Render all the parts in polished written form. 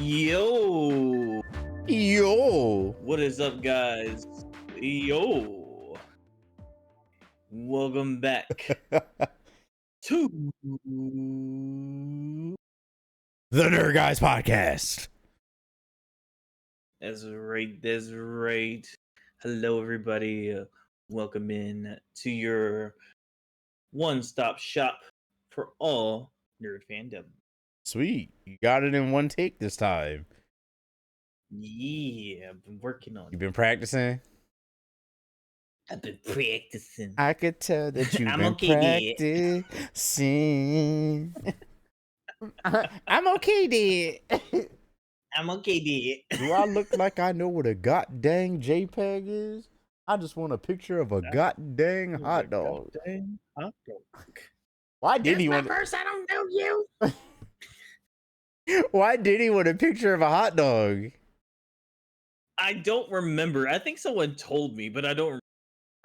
Yo, Yo, what is up, guys? Yo, welcome back to the Nerd Guys podcast. That's right. That's right. Hello, everybody. Welcome in to your one-stop shop for all nerd fandom. Sweet, you got it in one take this time. Yeah, I've been working on You've it. been practicing. I've been practicing. I could tell that you've I'm been okay, practicing. I'm okay, Dad. I'm okay, dude. Do I look like I know what a goddamn JPEG is? I just want a picture of a goddamn hot dog. Goddamn hot dog. Why did he my want? purse. I don't know you. Why did he want a picture of a hot dog? I don't remember. I think someone told me, but I don't.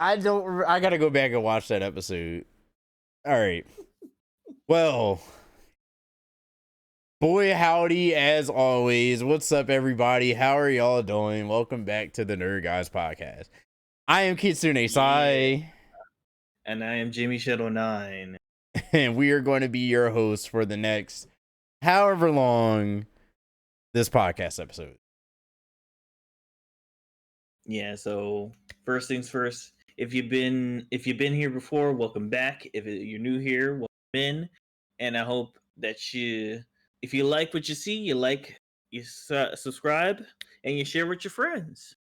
I gotta go back and watch that episode. All right. Well, boy, howdy, as always. What's up, everybody? How are y'all doing? Welcome back to the Nerd Guys podcast. I am Kitsune Sai, And I am Jimmy Shadow 9. and we are going to be your hosts for the next however long this podcast episode. Yeah. So first things first. If you've been here before, welcome back. You're new here, welcome in. And I hope that if you like what you see, you subscribe, and you share with your friends.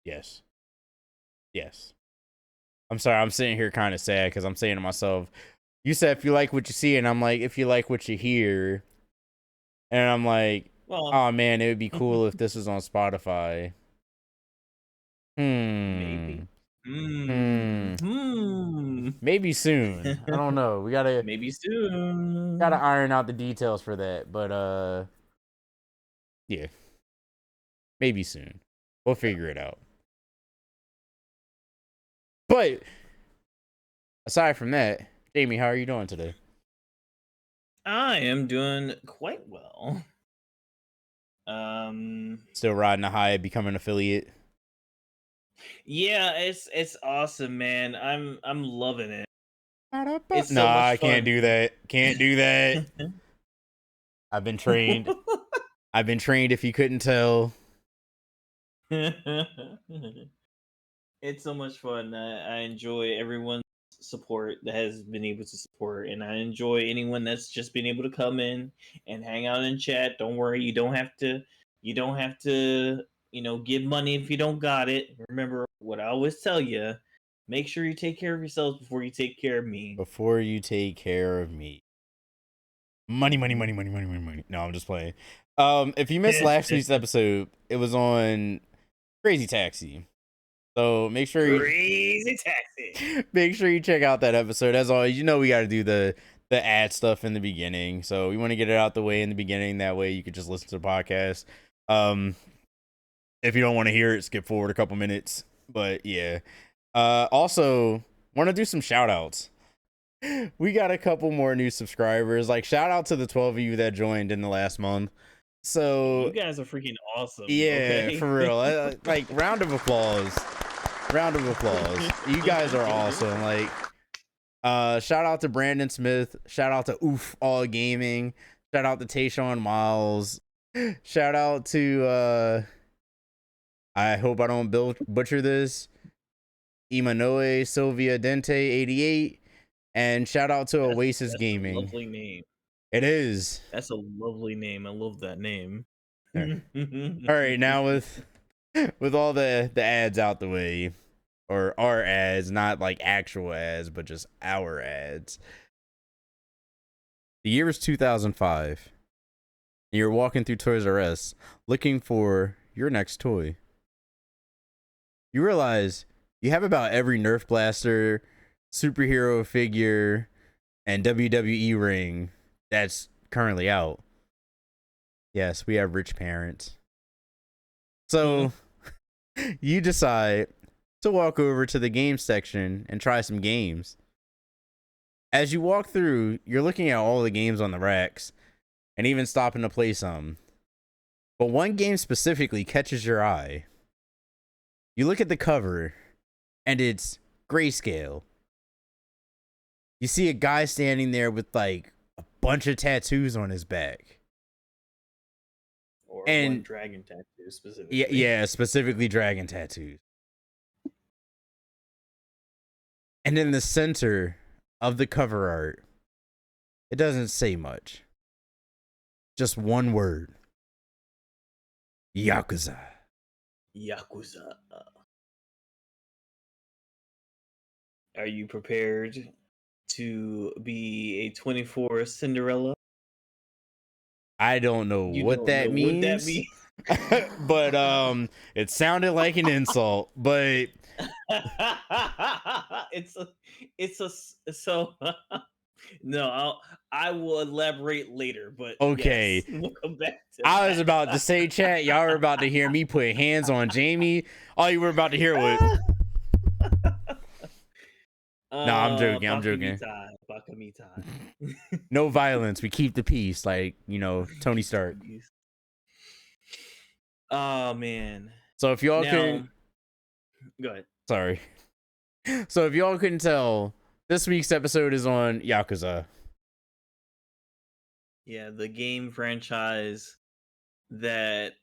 Yes. Yes. I'm sorry, I'm sitting here kind of sad because I'm saying to myself, you said if you like what you see, and I'm like, if you like what you hear. And I'm like, Well, oh man, it would be cool if this was on Spotify. maybe. Maybe soon. I don't know. We gotta Maybe soon. iron out the details for that. But yeah. Maybe soon. We'll figure it out. But aside from that, Jamie, how are you doing today? I am doing quite well. Still riding the high of becoming an affiliate. Yeah, it's awesome, man. I'm loving it. It's so much I can't do that. Can't do that. I've been trained. I've been trained, if you couldn't tell. It's so much fun. I enjoy everyone's support that has been able to support, and I enjoy anyone that's just been able to come in and hang out and chat. Don't worry, you don't have to give money if you don't got it. Remember what I always tell you: make sure you take care of yourselves before you take care of me. Before you take care of me. Money. No, I'm just playing. If you missed last week's episode, it was on Crazy Taxi. So make sure you check out that episode. As always, we got to do the ad stuff in the beginning. So we want to get it out the way in the beginning. That way you could just listen to the podcast. If you don't want to hear it, skip forward a couple minutes. But yeah. Also, want to do some shout outs. We got a couple more new subscribers. Like, shout out to the 12 of you that joined in the last month. So you guys are freaking awesome. Yeah, okay? for real. Like, round of applause. You guys are awesome. Like, shout out to Brandon Smith. Shout out to Oof All Gaming. Shout out to Tayshawn Miles. Shout out to I hope I don't butcher this, Imanoe Sylvia Dente 88. And shout out to Oasis Gaming. A lovely name. It is. That's a lovely name. I love that name. All right, now with all the ads out the way, or our ads, not like actual ads, but just our ads. The year is 2005. And you're walking through Toys R Us looking for your next toy. You realize you have about every Nerf blaster, superhero figure, and WWE ring that's currently out. Yes, we have rich parents. So you decide to walk over to the game section and try some games. As you walk through, you're looking at all the games on the racks, and even stopping to play some. But one game specifically catches your eye. You look at the cover, and it's grayscale. You see a guy standing there with like a bunch of tattoos on his back. Or And one dragon tattoo specifically. yeah, specifically dragon tattoos. And in the center of the cover art, it doesn't say much. Just one word. Yakuza. Yakuza. Are you prepared to be a 24 Cinderella? I don't know You what don't that know what that means. means? But it sounded like an insult, but so no, I will elaborate later, but yes, okay. we'll come back to I was that. about to say, chat, y'all were about to hear me put hands on Jamie. All you were about to hear was, no, I'm joking. I'm joking. Bakamitai. No violence. We keep the peace, like, Tony Stark. Oh man. So if y'all Now, couldn't, go ahead. sorry. So if y'all couldn't tell, this week's episode is on Yakuza. Yeah, the game franchise that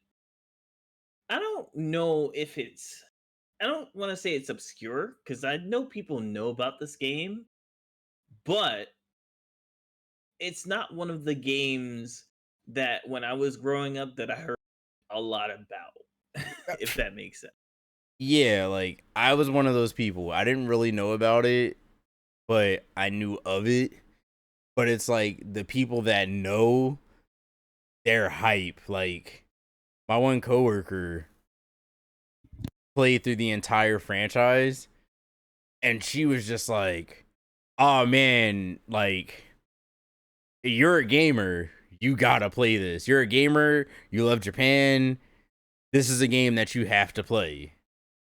I don't know if it's I don't want to say it's obscure because I know people know about this game, but it's not one of the games that when I was growing up that I heard a lot about, if that makes sense. Yeah, like, I was one of those people. I didn't really know about it, but I knew of it. But it's like the people that know, they're hype. Like, my one coworker played through the entire franchise, and she was just like, oh man, like, you're a gamer, you gotta play this. You're a gamer, you love Japan, this is a game that you have to play.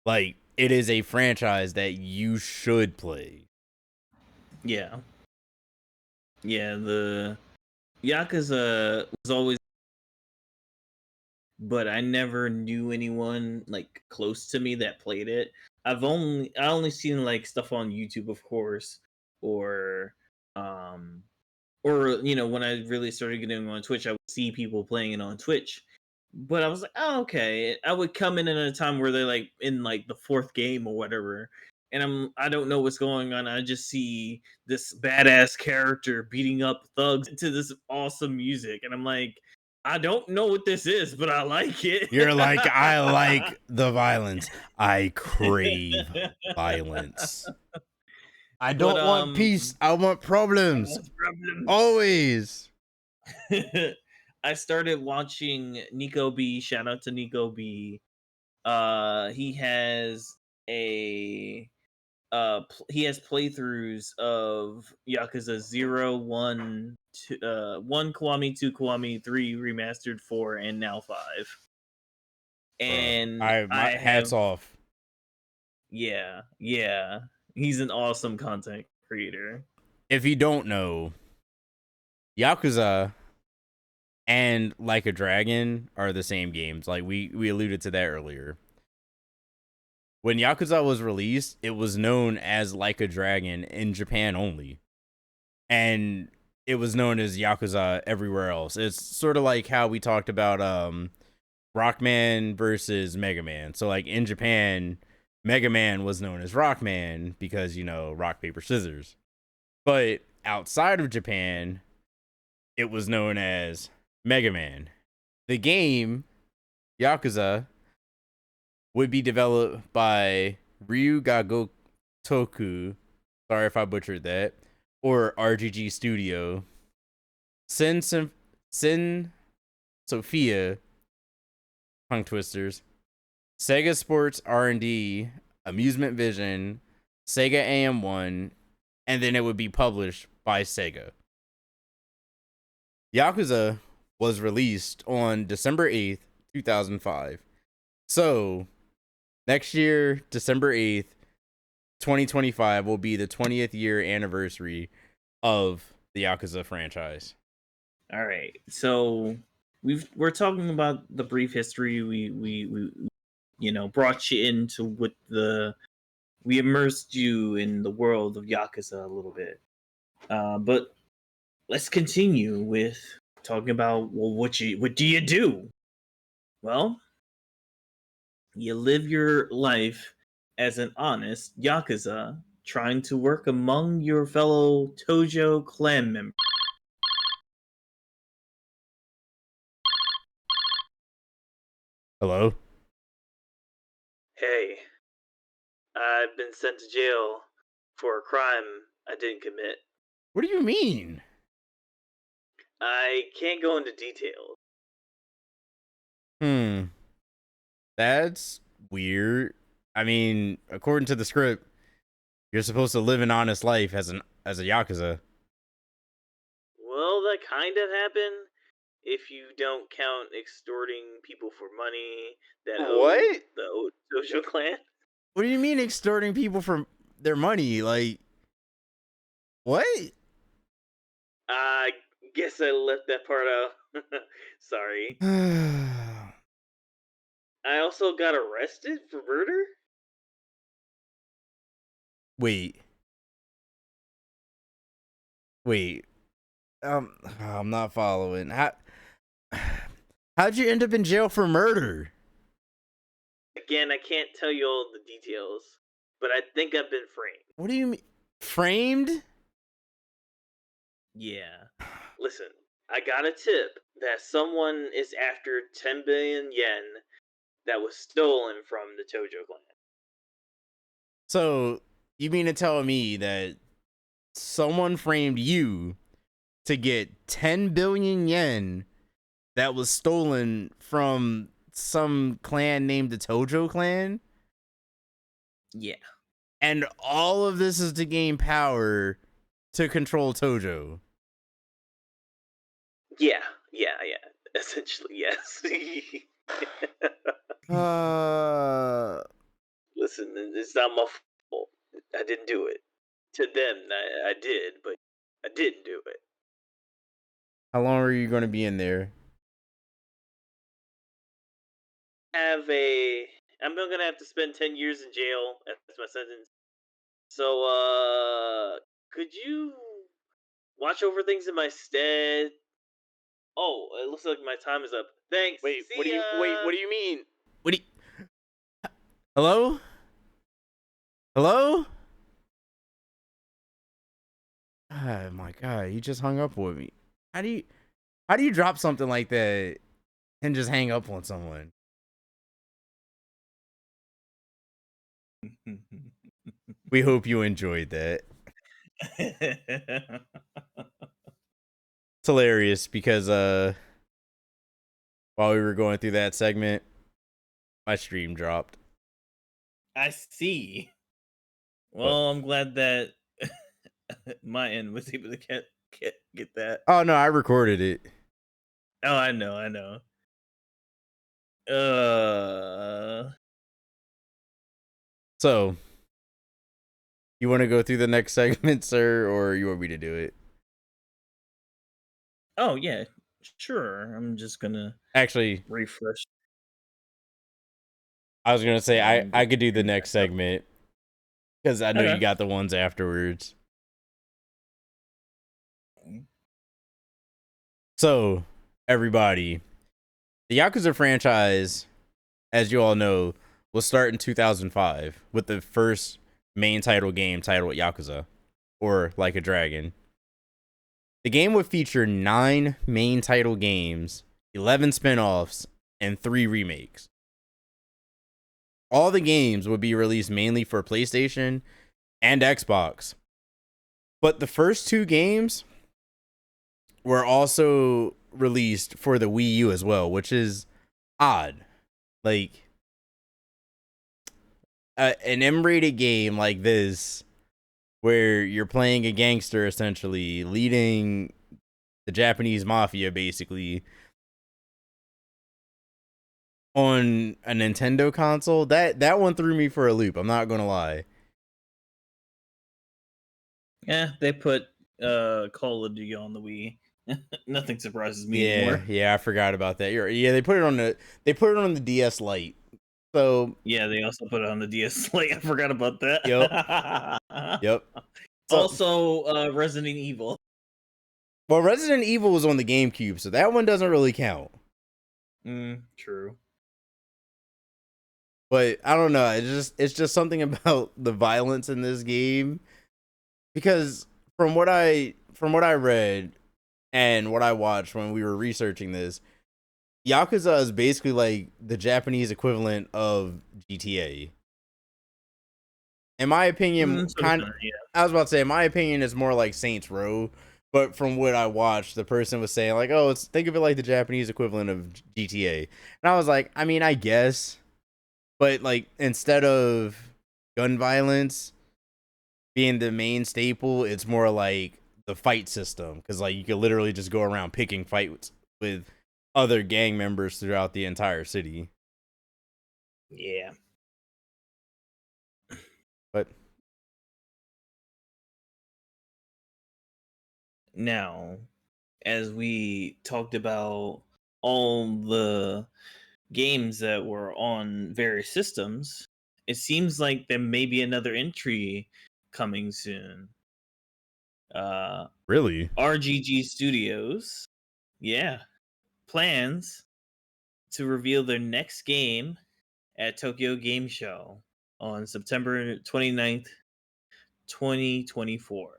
Like, it is a franchise that you should play. Yeah. Yeah, the Yakuza was always, but I never knew anyone like close to me that played it. I only seen like stuff on YouTube, of course, or um or when I really started getting on Twitch, I would see people playing it on Twitch. But I was like, oh, okay. I would come in at a time where they're like in like the fourth game or whatever, and I don't know what's going on. I just see this badass character beating up thugs to this awesome music, and I'm like, I don't know what this is, but I like it. You're like, I like the violence. I crave violence. I But don't want peace. I want problems. problems. Always. I started watching Nico B. Shout out to Nico B. He has he has playthroughs of Yakuza 0, 1, 2, 1 Kiwami, 2 Kiwami, 3 remastered, 4, and now 5. And I hats have off. yeah. He's an awesome content creator. If you don't know, Yakuza and Like a Dragon are the same games. Like we alluded to that earlier. When Yakuza was released, it was known as Like a Dragon in Japan only. And it was known as Yakuza everywhere else. It's sort of like how we talked about Rockman versus Mega Man. So like in Japan, Mega Man was known as Rockman because, rock, paper, scissors. But outside of Japan, it was known as Mega Man. The game, Yakuza, would be developed by Ryuga Gotoku, sorry if I butchered that, or RGG Studio, Sin Sophia, tongue twisters, Sega Sports R&D, Amusement Vision, Sega AM1, and then it would be published by Sega. Yakuza was released on December 8th, 2005. So, next year, December 8th, 2025 will be the 20th year anniversary of the Yakuza franchise. All right. So we're talking about the brief history. We brought you into what the we immersed you in the world of Yakuza a little bit. But let's continue with talking about what do you do? Well, you live your life as an honest Yakuza, trying to work among your fellow Tojo clan members. Hello? Hey, I've been sent to jail for a crime I didn't commit. What do you mean? I can't go into details. That's weird. I mean, according to the script, you're supposed to live an honest life as a Yakuza. Well, that kind of happened if you don't count extorting people for money that owe What? the Dojo clan. What do you mean extorting people from their money? Like, what? I guess I left that part out. Sorry. I also got arrested for murder? Wait. Wait. I'm not following. How'd you end up in jail for murder? Again, I can't tell you all the details, but I think I've been framed. What do you mean? Framed? Yeah. Listen, I got a tip that someone is after 10 billion yen that was stolen from the Tojo clan. So, you mean to tell me that someone framed you to get 10 billion yen that was stolen from some clan named the Tojo clan? Yeah. And all of this is to gain power to control Tojo. Yeah. Essentially, yes. Listen, it's not my fault. I didn't do it. To them, I did, but I didn't do it. How long are you going to be in there? I'm gonna have to spend 10 years in jail. That's my sentence. So, could you watch over things in my stead? Oh, it looks like my time is up. Thanks. See ya. What do you mean? What do you... Hello? Hello? Oh my god, he just hung up with me. How do you drop something like that and just hang up on someone? We hope you enjoyed that. It's hilarious because while we were going through that segment, my stream dropped. I see. Well, I'm glad that my end was able to get that. Oh no, I recorded it. Oh, I know. So, you want to go through the next segment, sir, or you want me to do it? Oh yeah, sure. I'm just gonna Actually, refresh. I was gonna say Yeah, I could do the next segment because I know you Okay. got the ones afterwards. So, everybody, the Yakuza franchise, as you all know, will start in 2005 with the first main title game titled Yakuza, or Like a Dragon. The game would feature 9 main title games, 11 spin-offs, and 3 remakes. All the games would be released mainly for PlayStation and Xbox. But the first 2 games were also released for the Wii U as well, which is odd. Like, an M-rated game like this, where you're playing a gangster essentially, leading the Japanese mafia basically, on a Nintendo console, that one threw me for a loop. I'm not gonna lie. Yeah, they put Call of Duty on the Wii. Nothing surprises me Yeah, anymore. yeah, I forgot about that. Yeah, they put it on the DS Lite. So, Yeah, they also put it on the DS Lite. I forgot about yep, that. yep. So, Also, Resident Evil. well, Resident Evil was on the GameCube, so that one doesn't really count. True. But I don't know. It's just something about the violence in this game because from what I read and what I watched when we were researching this, Yakuza is basically like the Japanese equivalent of GTA. In my opinion, Sort of, yeah. I was about to say, in my opinion, it's more like Saints Row. But from what I watched, the person was saying like, "Oh, think of it like the Japanese equivalent of GTA," and I was like, I mean, I guess, but like instead of gun violence being the main staple, it's more like the fight system because like you could literally just go around picking fights with other gang members throughout the entire city. Yeah. But Now, as we talked about all the games that were on various systems, it seems like there may be another entry coming soon. Uh, really, RGG Studios, yeah, plans to reveal their next game at Tokyo Game Show on September 29th, 2024.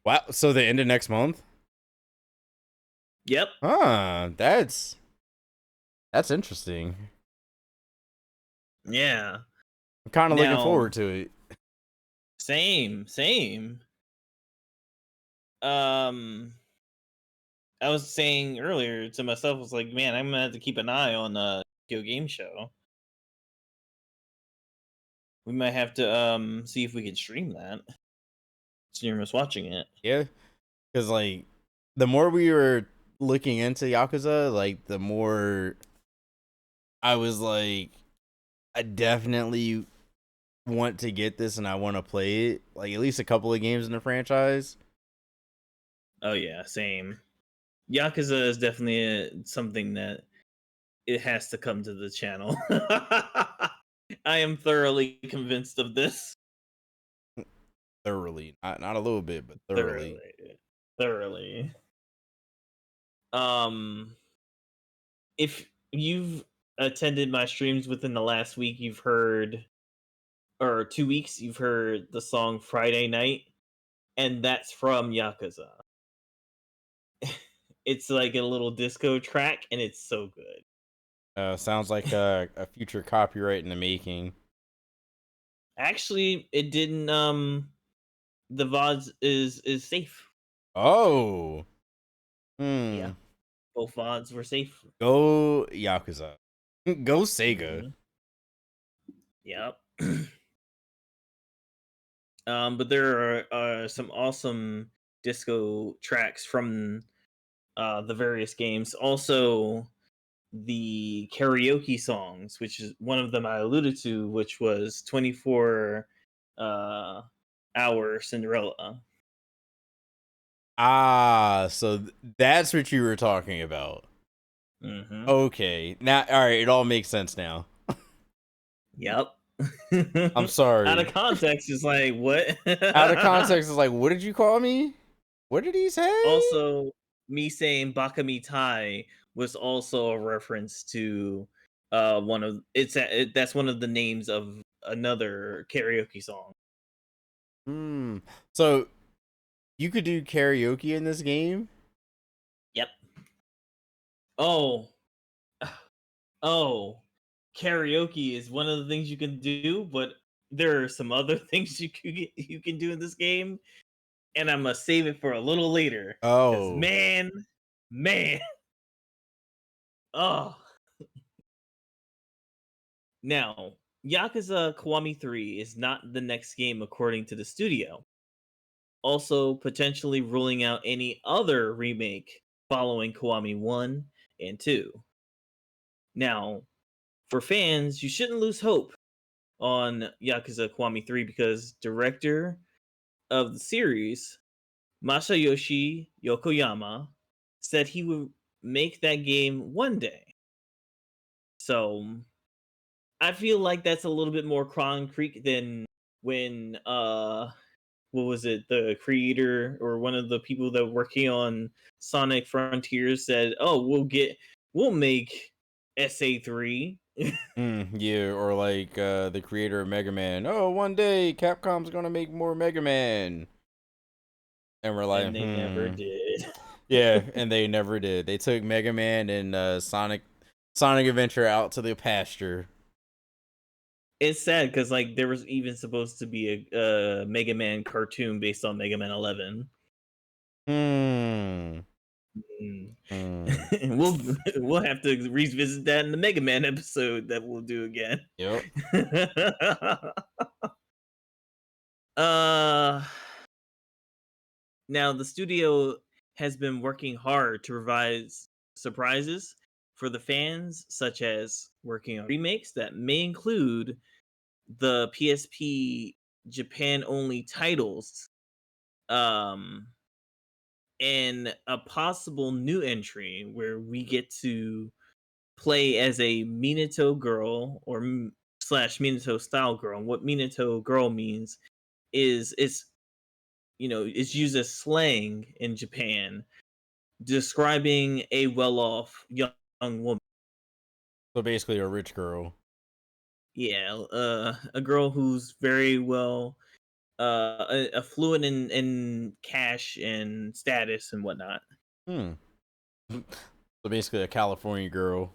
wow! So the end of next month? Yep. That's interesting. Yeah. I'm kind of looking Now, forward to it. same. Um, I was saying earlier to myself, I was like, man, I'm gonna have to keep an eye on Tokyo Game Show. We might have to see if we can stream that. Stream us watching it. Yeah, because like the more we were looking into Yakuza, like the more I was like, I definitely want to get this and I want to play it. Like at least a couple of games in the franchise. Oh yeah, same. Yakuza is definitely something that it has to come to the channel. I am thoroughly convinced of this. Thoroughly, not a little bit, but thoroughly. Thoroughly. Um, if you've attended my streams within the last week, you've heard, or 2 weeks, you've heard the song Friday Night, and that's from Yakuza. It's like a little disco track, and it's so good. Sounds like a future copyright in the making. Actually, it didn't. The VODs is safe. Oh, Yeah, both VODs were safe. go Yakuza, go Sega. Hmm. Yep. But there are some awesome disco tracks from the various games. Also, the karaoke songs, which is one of them I alluded to, which was 24 uh, Hour Cinderella. Ah, so that's what you were talking about. Hmm. Okay, now all right, it all makes sense now. Yep. I'm Out of sorry. context, it's like, what? Out of context, is like, what did you call me? What did he say? Also, me saying Bakami Tai was also a reference to one of that's one of the names of another karaoke song. Hmm. So you could do karaoke in this game? Yep. Oh, oh, karaoke is one of the things you can do, but there are some other things you can do in this game, and I must save it for a little later. Cause Oh. man, oh. Now, Yakuza Kiwami 3 is not the next game according to the studio, also potentially ruling out any other remake following Kiwami 1 and 2. Now, for fans, you shouldn't lose hope on Yakuza Kiwami 3 because director of the series, Masayoshi Yokoyama, said he would make that game one day. So I feel like that's a little bit more concrete than when what was it, the creator or one of the people that were working on Sonic Frontiers said, "Oh, we'll make SA3." Yeah, or like the creator of Mega Man. Oh, one day Capcom's gonna make more Mega Man, and we're like, And they never did. yeah, and they never did. They took Mega Man and Sonic Adventure out to the pasture. It's sad because like there was even supposed to be a Mega Man cartoon based on Mega Man 11. Hmm. Mm. Hmm. we'll we'll have to revisit that in the Mega Man episode that we'll do again. Yep. uh Now the studio has been working hard to provide surprises for the fans, such as working on remakes that may include the PSP Japan only titles, um, and a possible new entry where we get to play as a Minato girl or slash Minato style girl. And what Minato girl means is it's used as slang in Japan describing a well-off young woman. So basically, a rich girl. Yeah, a girl who's very well affluent in cash and status and whatnot. Hmm. So basically, a California girl.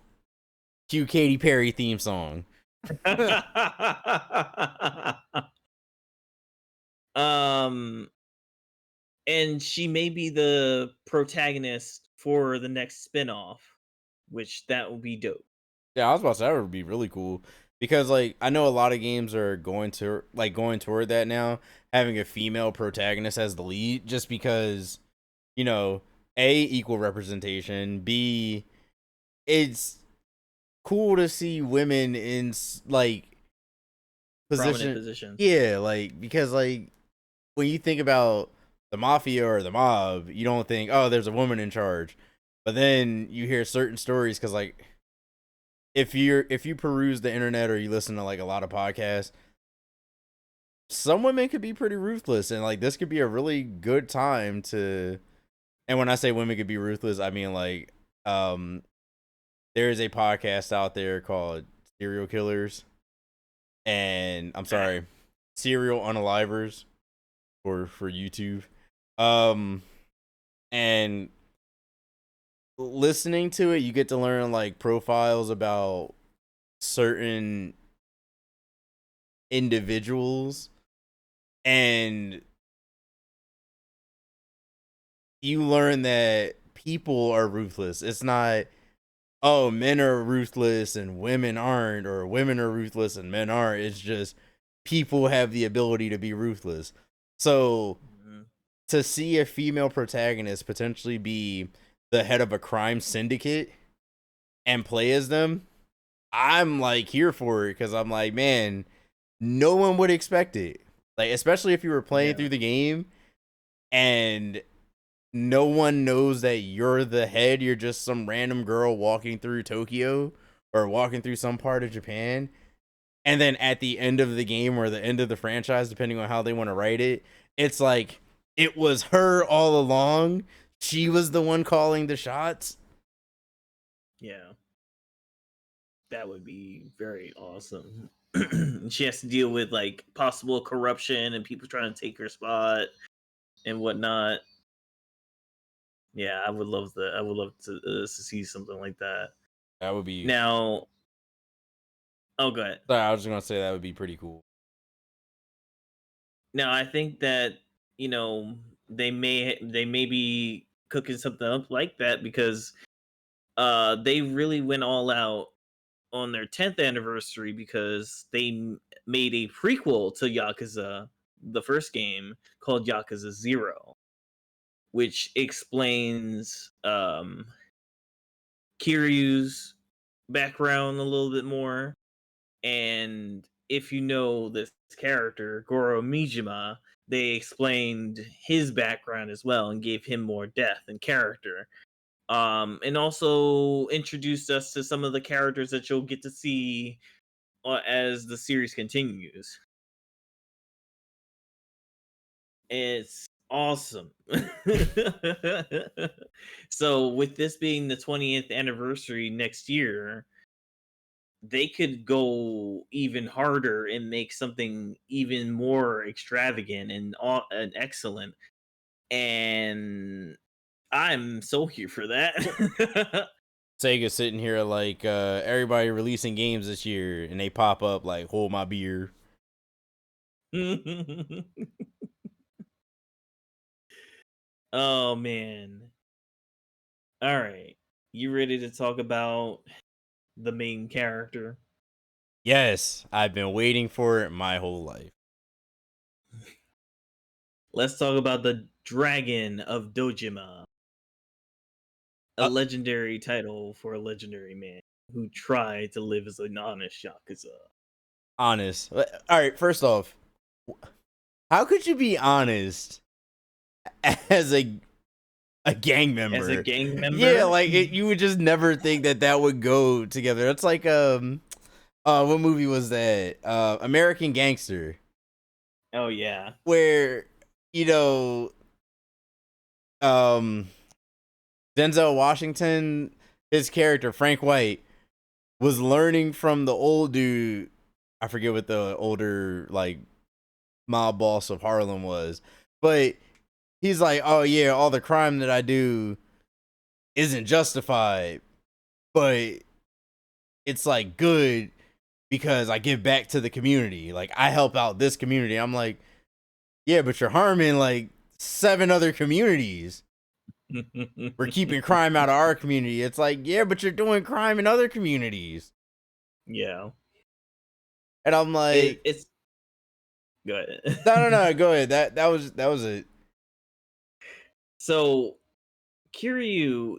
Cue Katy Perry theme song. um, and she may be the protagonist for the next spin-off, which that will be dope. Yeah, I was about to say that would be really cool because like I know a lot of games are going toward that now, having a female protagonist as the lead, just because you know, A, equal representation, B, it's cool to see women in like Prominent position. positions. Yeah, like because like when you think about the mafia or the mob, you don't think, oh, there's a woman in charge. But then you hear certain stories because like if you peruse the internet or you listen to like a lot of podcasts, some women could be pretty ruthless, and like this could be a really good time to. And when I say women could be ruthless, I mean like there is a podcast out there called Serial Killers, and I'm sorry, Serial Unalivers for YouTube. Um, and listening to it, you get to learn like profiles about certain individuals, and you learn that people are ruthless. It's not, oh, men are ruthless and women aren't, or women are ruthless and men aren't. It's just people have the ability to be ruthless. So Mhm. to see a female protagonist potentially be the head of a crime syndicate and play as them, I'm like here for it because I'm like, man, no one would expect it. Like, especially if you were playing Yeah. through the game and no one knows that you're the head. You're just some random girl walking through Tokyo or walking through some part of Japan. And then at the end of the game or the end of the franchise, depending on how they want to write it, it's like it was her all along. She was the one calling the shots. Yeah. That would be very awesome. She has to deal with like possible corruption and people trying to take her spot and whatnot. Yeah, I would love to see something like that. That would be. Now, oh, good. Sorry, I was just gonna say that would be pretty cool. Now, I think that you know they may be cooking something up like that because they really went all out on their 10th anniversary because they made a prequel to Yakuza, the first game, called Yakuza 0, which explains Kiryu's background a little bit more. And if you know this character, Goro Mijima, they explained his background as well and gave him more depth and character. And also introduced us to some of the characters that you'll get to see as the series continues. It's awesome. So, with this being the 20th anniversary next year, they could go even harder and make something even more extravagant and excellent. And I'm so here for that. Sega sitting here like everybody releasing games this year, and they pop up like hold my beer. Oh man. All right. You ready to talk about the main character? Yes, I've been waiting for it my whole life. Let's talk about the Dragon of Dojima, a Uh, legendary title for a legendary man who tried to live as an honest Yakuza. Honest. All right, first off, how could you be honest as a gang As a member? gang Yeah, member? like you would just never think that that would go together. It's like what movie was that? American Gangster, Oh yeah. where you know um Denzel Washington, his character Frank White, was learning from the old dude. I forget what the older like mob boss of Harlem was, but he's like, "Oh yeah, all the crime that I do isn't justified, but it's like good because I give back to the community. Like I help out this community." I'm like, "Yeah, but you're harming like 7 other communities. We're keeping crime out of our community." It's like, "Yeah, but you're doing crime in other communities." Yeah. And I'm like, It's go "No, no, ahead. no, go ahead. That was it." So Kiryu,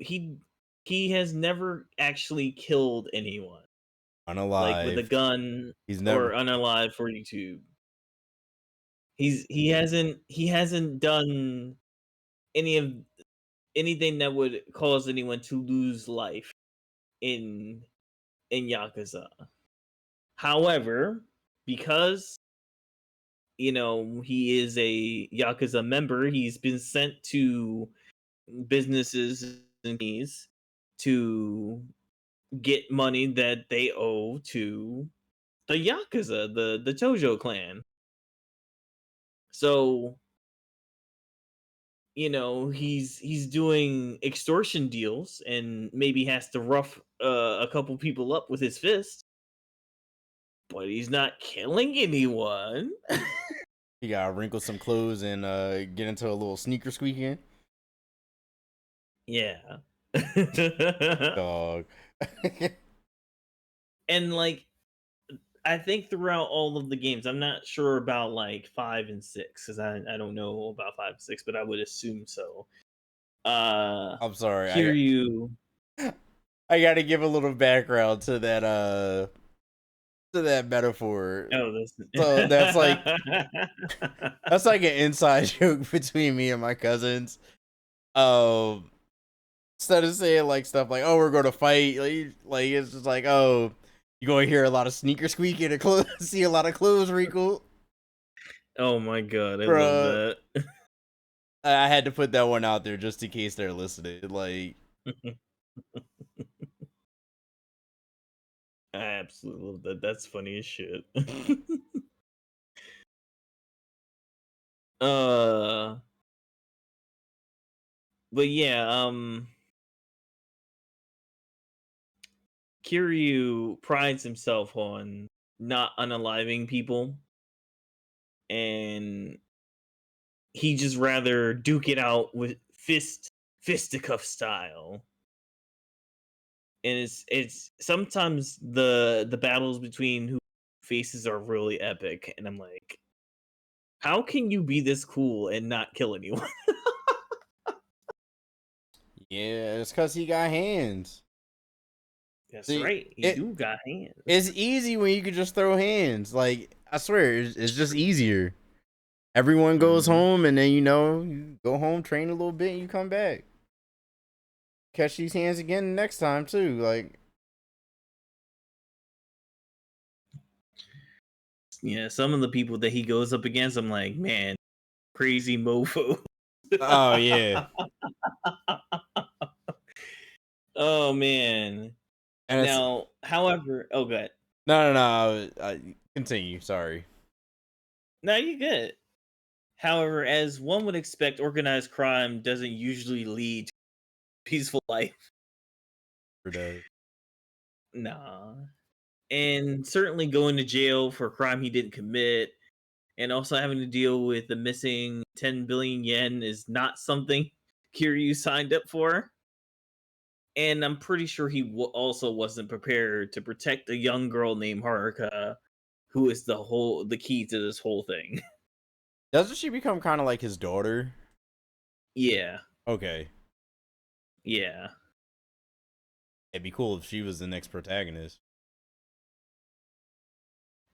he has never actually killed anyone, like with a Unalive. gun He's or never. unalive for YouTube. He hasn't done any of anything that would cause anyone to lose life in Yakuza. However, because he is a Yakuza member, he's been sent to businesses and companies to get money that they owe to the Yakuza, the Tojo clan. So, he's doing extortion deals and maybe has to rough a couple people up with his fist, but he's not killing anyone. He gotta wrinkle some clothes and get into a little sneaker squeaking. Yeah. Dog. And like I think throughout all of the games, I'm not sure about like 5 and 6 because I don't know about 5 and 6, but I would assume so. I'm sorry. Kiryu. I gotta give a little background to that metaphor. Oh, this. So that's like an inside joke between me and my cousins. Um, Instead of saying like stuff like, "Oh, we're going to fight," like it's just like, "Oh, you're going to hear a lot of sneaker squeaking and clothes, see a lot of clothes wrinkle." Oh my god, I love Bruh, that. I had to put that one out there just in case they're listening. Like, I absolutely love that. That's funny as shit. uh, but yeah, Kiryu prides himself on not unaliving people, and he just rather duke it out with fisticuff style. And it's sometimes the battles between who faces are really epic, and I'm like, how can you be this cool and not kill anyone? yeah, it's because he got hands. That's See, right, he do got hands. it's easy when you can just throw hands. Like, I swear, it's just easier. Everyone goes Mhm. home, and then you go home, train a little bit, and you come back. catch these hands again next time too. Like, Yeah, some of the people that he goes up against, I'm like, man, crazy mofo. oh yeah, Oh man. and it's Now, however, oh good. no. Continue. Sorry. No, you good. However, as one would expect, organized crime doesn't usually lead to a peaceful life. Sure does. Nah. And certainly going to jail for a crime he didn't commit and also having to deal with the missing 10 billion yen is not something Kiryu signed up for. And I'm pretty sure he also wasn't prepared to protect a young girl named Haruka, who is the key to this whole thing. Doesn't she become kind of like his daughter? Yeah, Okay, yeah, it'd be cool if she was the next protagonist.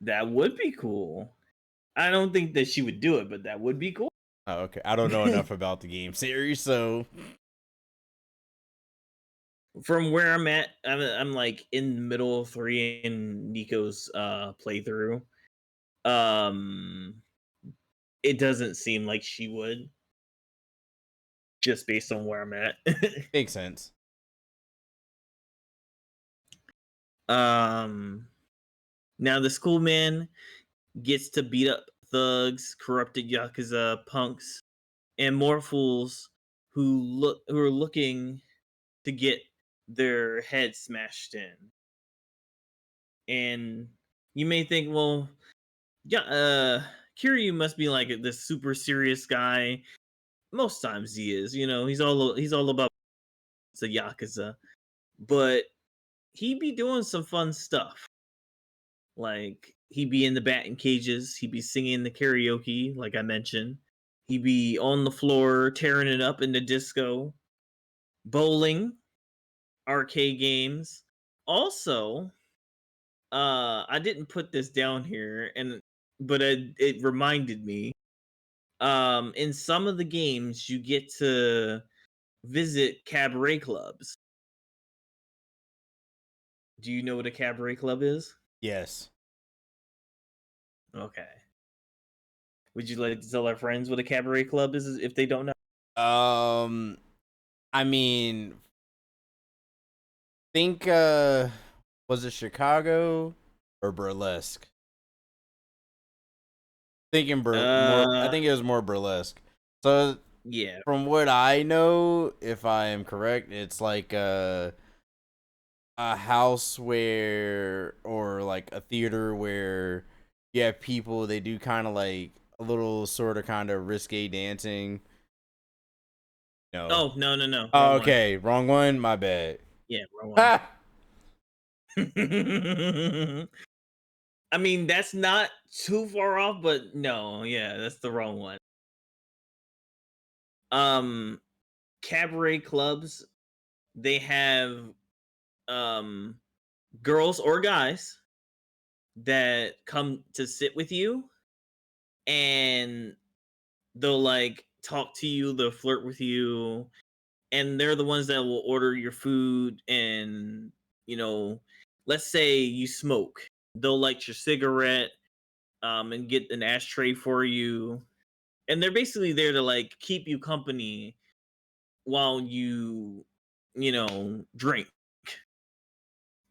that would be cool. I don't think that she would do it, but that would be cool. Oh, okay. I don't know enough about the game series, so From where I'm at, I'm like in the middle of 3 in Nico's playthrough. Um, it doesn't seem like she would, just based on where I'm at. makes sense. um, Now the schoolman gets to beat up thugs, corrupted yakuza punks, and more fools who are looking to get their heads smashed in. And you may think, well, yeah, Kiryu must be like this super serious guy. Most times he is, he's all about the yakuza, but he be doing some fun stuff. Like he be in the batting cages, he be singing the karaoke, like I mentioned. He be on the floor tearing it up in the disco, bowling, arcade games. Also, I didn't put this down here, but it reminded me. In some of the games, you get to visit cabaret clubs. Do you know what a cabaret club is? Yes. Okay. Would you like to tell our friends what a cabaret club is if they don't know? Um, I mean, think was it Chicago or Burlesque? Thinking more. I Uh, think it was more Burlesque. So yeah. from what I know, if I am correct, it's like a house where or like a theater where you have people they do kind of like a little sort of kind of risque dancing. No. Oh, no, no, no. Oh, Wrong one. okay, wrong one. My bad. Yeah, wrong one. Ha! I mean, that's not too far off, but no, yeah, that's the wrong one. Um, Cabaret clubs, they have um girls or guys that come to sit with you and they'll like talk to you, they'll flirt with you, and they're the ones that will order your food and you know, let's say you smoke. They'll light your cigarette and get an ashtray for you. And they're basically there to like keep you company while you drink.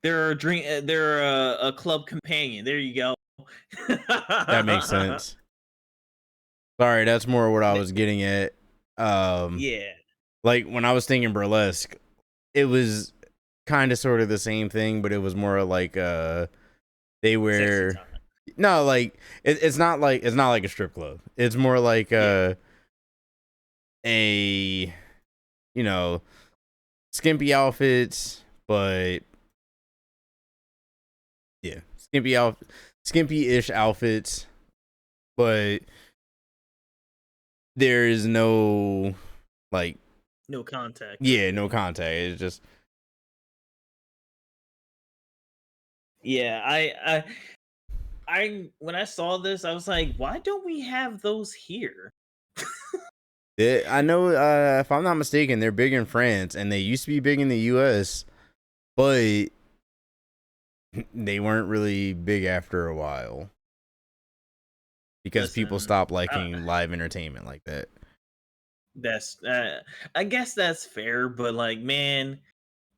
They're a club companion. There you go. That makes sense. Sorry, that's more what I was getting at. Um, Yeah, like when I was thinking burlesque, it was kind of sort of the same thing, but it was more like they sexy were time. no like it's not like a strip club. It's more like Yeah. a you know skimpy outfits, but yeah, skimpy-ish outfits, but there is no like No contact or yeah, no anything. contact. It's just Yeah, I when I saw this, I was like, why don't we have those here? I know, if I'm not mistaken, they're big in France and they used to be big in the US, but they weren't really big after a while because people Listen, stopped liking live entertainment like that. that's I guess that's fair, but like, man,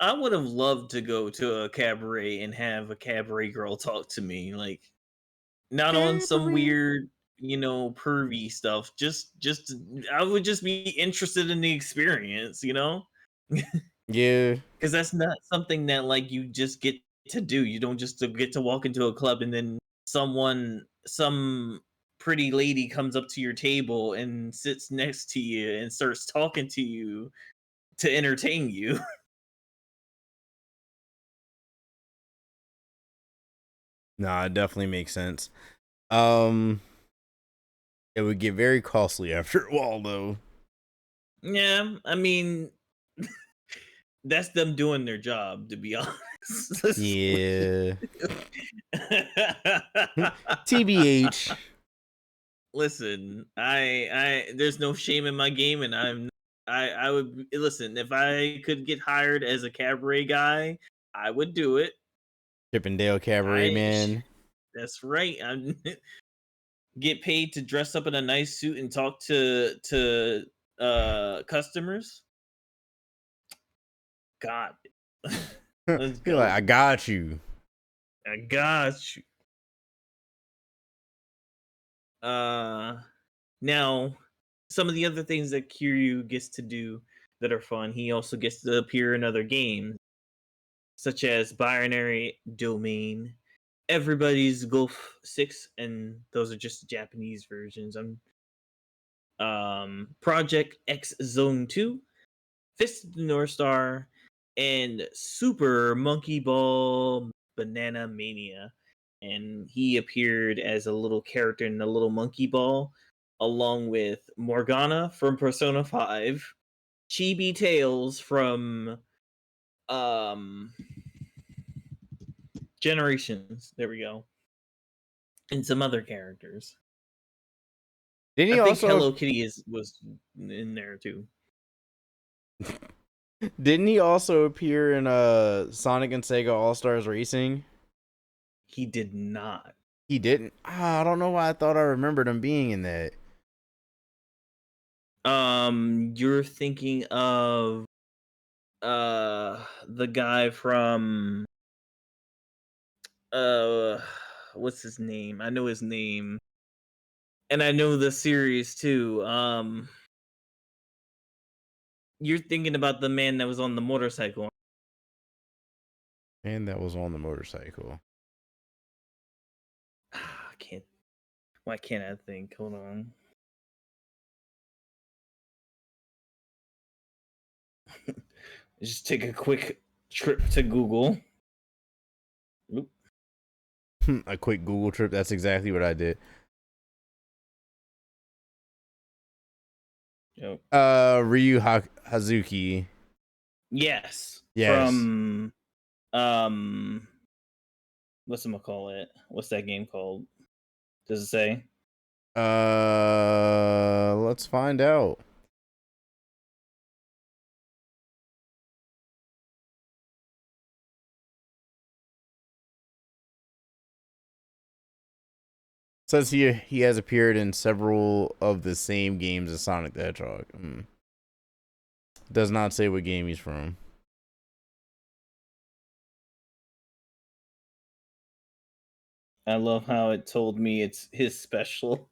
I would have loved to go to a cabaret and have a cabaret girl talk to me, like not on some Cabaret. weird, pervy stuff. Just I would just be interested in the experience, Yeah. because that's not something that like you just get to do. You don't just get to walk into a club and then some pretty lady comes up to your table and sits next to you and starts talking to you to entertain you. Nah, it definitely makes sense. Um, it would get very costly after a while, though. Yeah, I mean, that's them doing their job, to be honest. Yeah. TBH. Listen, I there's no shame in my game, and I would listen if I could get hired as a cabaret guy, I would do it. Chippendale Cabaret I Man. that's right. I get paid to dress up in a nice suit and talk to customers. God, let's You're like, go. I got you. I got you. Uh, Now some of the other things that Kiryu gets to do that are fun, he also gets to appear in other games, such as Binary Domain, Everybody's Golf 6, and those are just the Japanese versions. Project X Zone 2, Fist of the North Star, and Super Monkey Ball Banana Mania. And he appeared as a little character in the little monkey ball, along with Morgana from Persona 5, Chibi Tails from um Generations. There we go. And some other characters. Didn't I he think also Hello Kitty was in there too. didn't he also appear in Sonic and Sega All Stars Racing? He did not. He didn't. I don't know why I thought I remembered him being in that. You're thinking of the guy from uh what's his name? I know his name. And I know the series too. You're thinking about the man that was on the motorcycle. And that was on the motorcycle. I can't. Why can't I think? Hold on. Just take a quick trip to Google. Oop. A quick Google trip. That's exactly what I did. Yep. Ryu Hazuki. Yes, Yes. from what's it call it? What's that game called? Does it say? Let's find out. Says he has appeared in several of the same games as Sonic the Hedgehog. Does not say what game he's from. I love how it told me it's his special,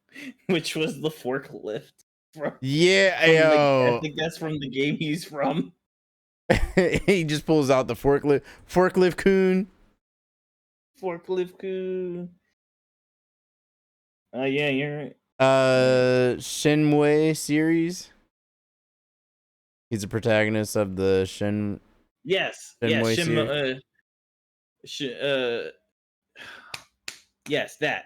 which was the forklift from Yeah, from the. I yo. think that's from the game he's from. He just pulls out the forklift coon. Forklift coon. Yeah, you're right. Shenmue series. He's a protagonist of the Yes, yes, Shenmue series. sh- uh, yes, that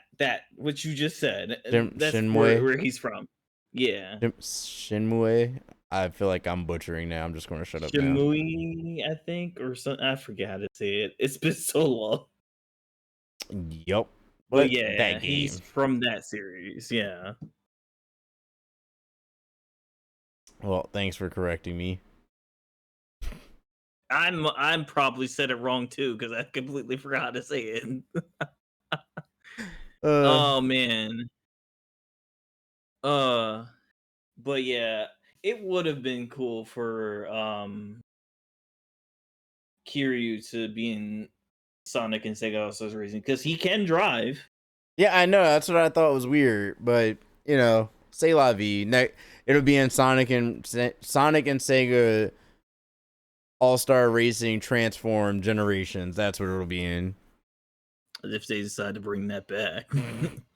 what you just said. That's Shenmue. where he's from. Yeah, Shenmue. I feel like I'm butchering now. I'm just going to shut up now. Shimui, I think, or something. I forget how to say it. It's been so long. Yup. But But yeah, that he's game. from that series. Yeah. Well, thanks for correcting me. I'm probably said it wrong too because I completely forgot how to say it. Uh, Oh man. Uh but yeah, it would have been cool for Kiryu to be in Sonic and Sega All-Stars Racing because he can drive. yeah, I know. That's what I thought was weird, but you know, say la vie. It'll be in Sonic and Sega All Star Racing Transform Generations. That's what it'll be in. If they decide to bring that back.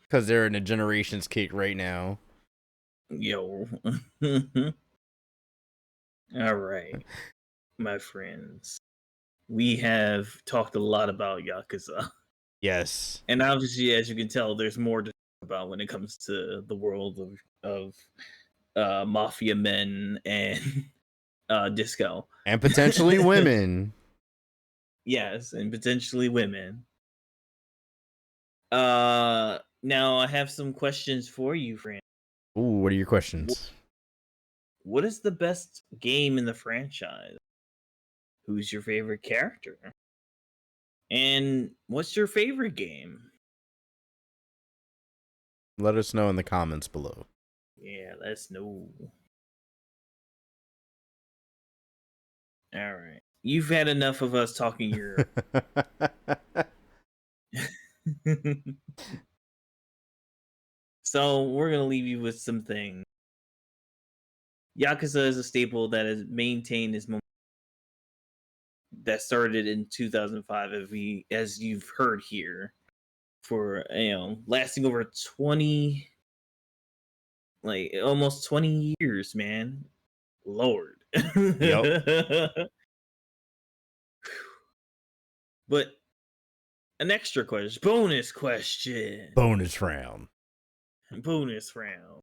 Because they're in a Generations kick right now. Yo. All right, my friends. We have talked a lot about Yakuza. Yes. And obviously, as you can tell, there's more to talk about when it comes to the world of mafia men and disco. And potentially women. Yes, and potentially women. Now I have some questions for you, Fran. Ooh, what are your questions? What is the best game in the franchise? Who's your favorite character? And what's your favorite game? Let us know in the comments below. Yeah, let's know. All right. You've had enough of us talking your So we're gonna leave you with some things. Yakuza is a staple that has maintained its momentum that started in 2005, as you've heard here, for lasting over 20, like almost 20 years, man. Lord. Yep. But an extra question, bonus question, Bonus round. bonus round.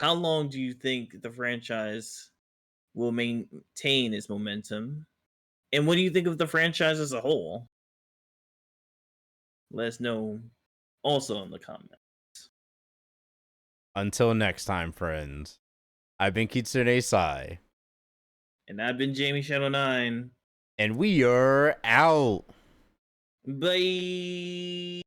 How long do you think the franchise will maintain its momentum? And what do you think of the franchise as a whole? Let us know also in the comments. Until next time, friends. I've been Kitsune Sai. And I've been Jamie Shadow 9. And we are out. Bye.